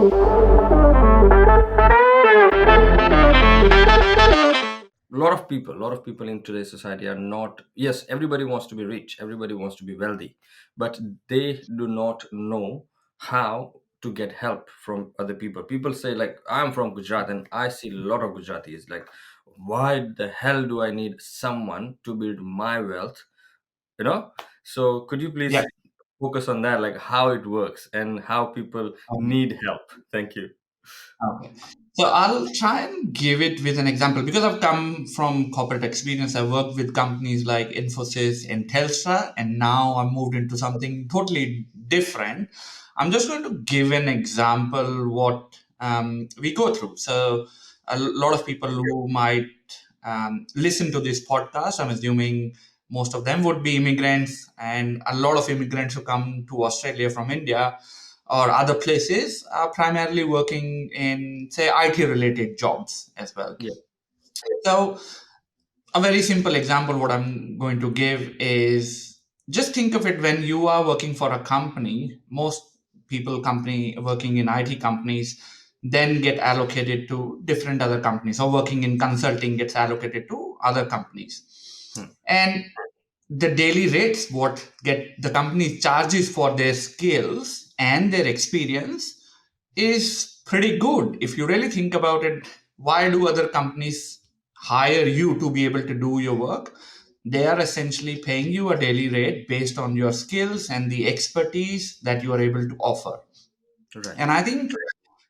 A lot of people in today's society are not, yes, everybody wants to be rich, everybody wants to be wealthy, but they do not know how to get help from other people. People say, like, I'm from Gujarat and I see a lot of Gujaratis, like, why the hell do I need someone to build my wealth, you know? So could you Yeah. please focus on that, like how it works and how people Okay. need help? Thank you. Okay. So I'll try and give it with an example because I've come from corporate experience. I worked with companies like Infosys and Telstra, and now I moved into something totally different. I'm just going to give an example what we go through. So a lot of people who might listen to this podcast, I'm assuming most of them would be immigrants, and a lot of immigrants who come to Australia from India or other places are primarily working in, say, IT related jobs as well. Yeah. So, a very simple example, what I'm going to give is just think of it when you are working for a company. Most people, company working in IT companies, then get allocated to different other companies, or working in consulting gets allocated to other companies. Hmm. And the daily rates what get the company charges for their skills and their experience is pretty good if you really think about it. Why do other companies hire you to be able to do your work? They are essentially paying you a daily rate based on your skills and the expertise that you are able to offer. Right. And I think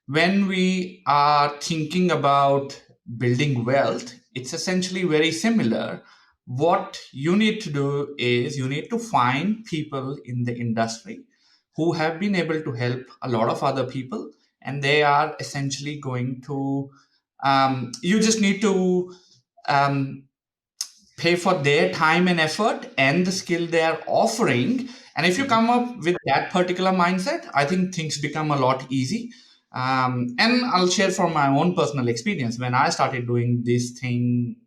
when we are thinking about building wealth, it's essentially very similar. What you need to do is you need to find people in the industry who have been able to help a lot of other people, and they are essentially going to, you just need to um, pay for their time and effort and the skill they are offering. And if you Mhm. come up with that particular mindset, I think things become a lot easy. And I'll share from my own personal experience. When I started doing this thing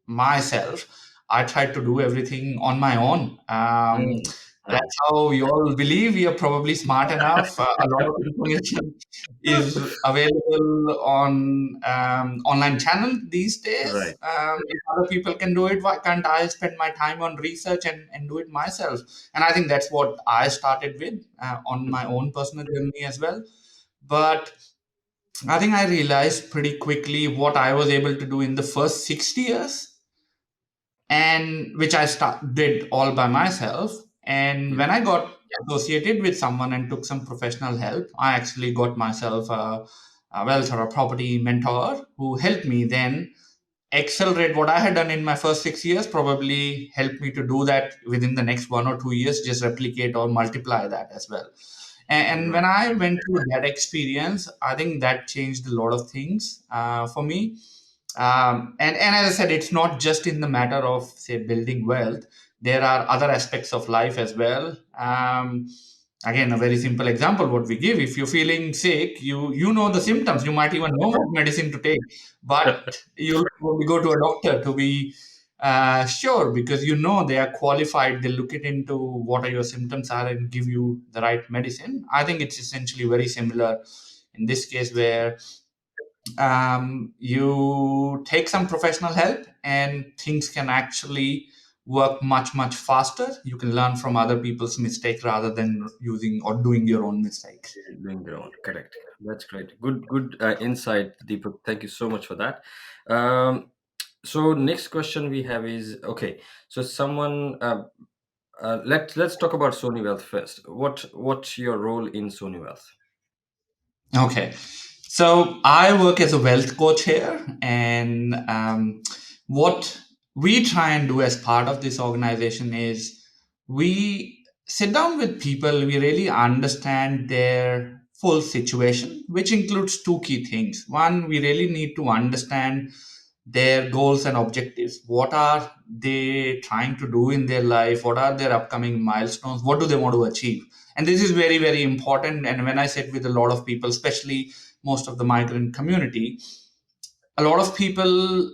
myself, I tried to do everything on my own. Mm. That's Nice. how we all believe we are probably smart enough. A lot of information is available on online channel these days. Right. If other people can do it, why can't I spend my time on research and do it myself? And I think that's what I started with on my own personal journey as well. But I think I realized pretty quickly what I was able to do in the first 60 years, and which did all by myself. And Yeah. when I got associated with someone and took some professional help, I actually got myself a wealth or a property mentor who helped me then accelerate what I had done in my first 6 years, probably helped me to do that within the next 1 or 2 years, just replicate or multiply that as well. And when Right. I went through that experience, I think that changed a lot of things for me. And as I said, it's not just in the matter of, say, building wealth. There are other aspects of life as well. Again, a very simple example what we give: if you're feeling sick, you know the symptoms, you might even know what medicine to take, but you'll probably go to a doctor to be sure, because you know they are qualified. They look it into what are your symptoms are and give you the right medicine. I think it's essentially very similar in this case, where you take some professional help and things can actually work much faster. You can learn from other people's mistakes rather than using or doing your own mistakes. Doing their own. Correct. That's great. Good insight, Deepak. Thank you so much for that. So next question we have is, okay. So someone let's talk about Sony Wealth first. What's your role in Sony Wealth? Okay. So I work as a wealth coach here, and what we try and do as part of this organization is we sit down with people, we really understand their full situation, which includes two key things. One, we really need to understand their goals and objectives. What are they trying to do in their life? What are their upcoming milestones? What do they want to achieve? And this is very important. And when I sit with a lot of people, especially most of the migrant community, a lot of people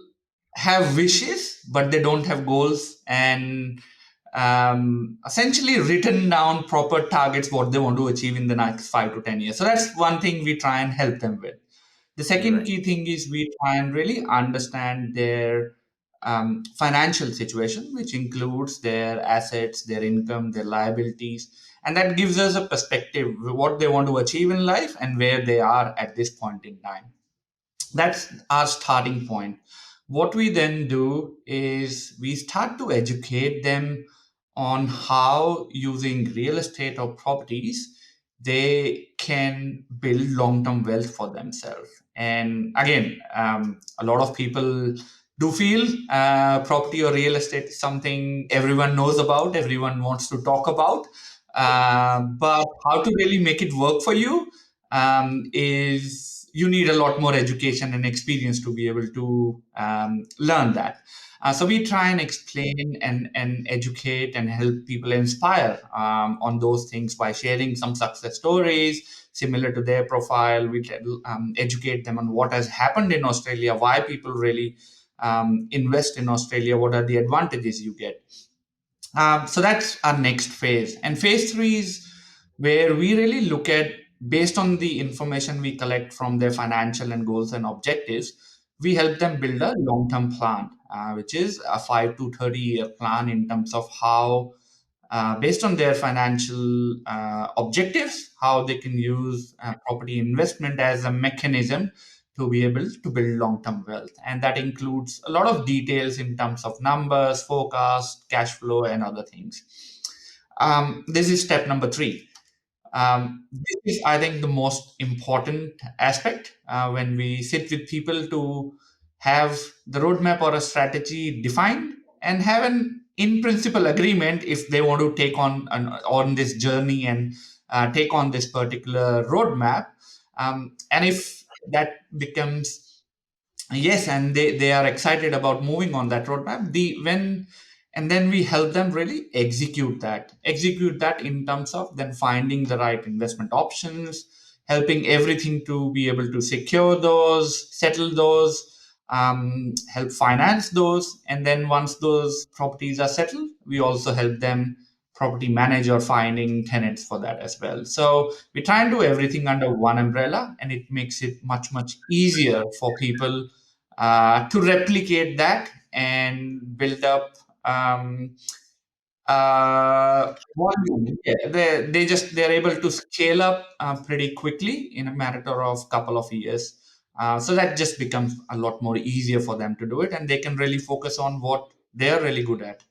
have wishes but they don't have goals, and essentially written down proper targets what they want to achieve in the next 5 to 10 years. So that's one thing we try and help them with. The second Right. key thing is we try and really understand their financial situation, which includes their assets, their income, their liabilities, and that gives us a perspective what they want to achieve in life and where they are at this point in time. That's our starting point. What we then do is we start to educate them on how using real estate or properties they can build long-term wealth for themselves. And again, a lot of people do feel property or real estate is something everyone knows about, everyone wants to talk about, but how to really make it work for you is you need a lot more education and experience to be able to learn that. So we try and explain and educate and help people inspire on those things by sharing some success stories similar to their profile. We educate them on what has happened in Australia, why people really invest in Australia, what are the advantages you get. So that's our next phase. And phase three is where we really look at, based on the information we collect from their financial and goals and objectives, we help them build a long term plan, which is a 5 to 30-year plan in terms of how, based on their financial objectives, how they can use property investment as a mechanism to be able to build long-term wealth. And that includes a lot of details in terms of numbers, forecast, cash flow, and other things. This is step number three. This is, I think, the most important aspect when we sit with people to have the roadmap or a strategy defined and have an in principle agreement if they want to take on this journey and take on this particular roadmap. And if that becomes yes, and they are excited about moving on that roadmap, and then we help them really execute that in terms of then finding the right investment options, helping everything to be able to secure those, settle those, help finance those, and then once those properties are settled, we also help them property manage or finding tenants for that as well. So we try and do everything under one umbrella, and it makes it much easier for people to replicate that and build up volume. Yeah, they're able to scale up pretty quickly in a matter of couple of years. So that just becomes a lot more easier for them to do it, and they can really focus on what they're really good at.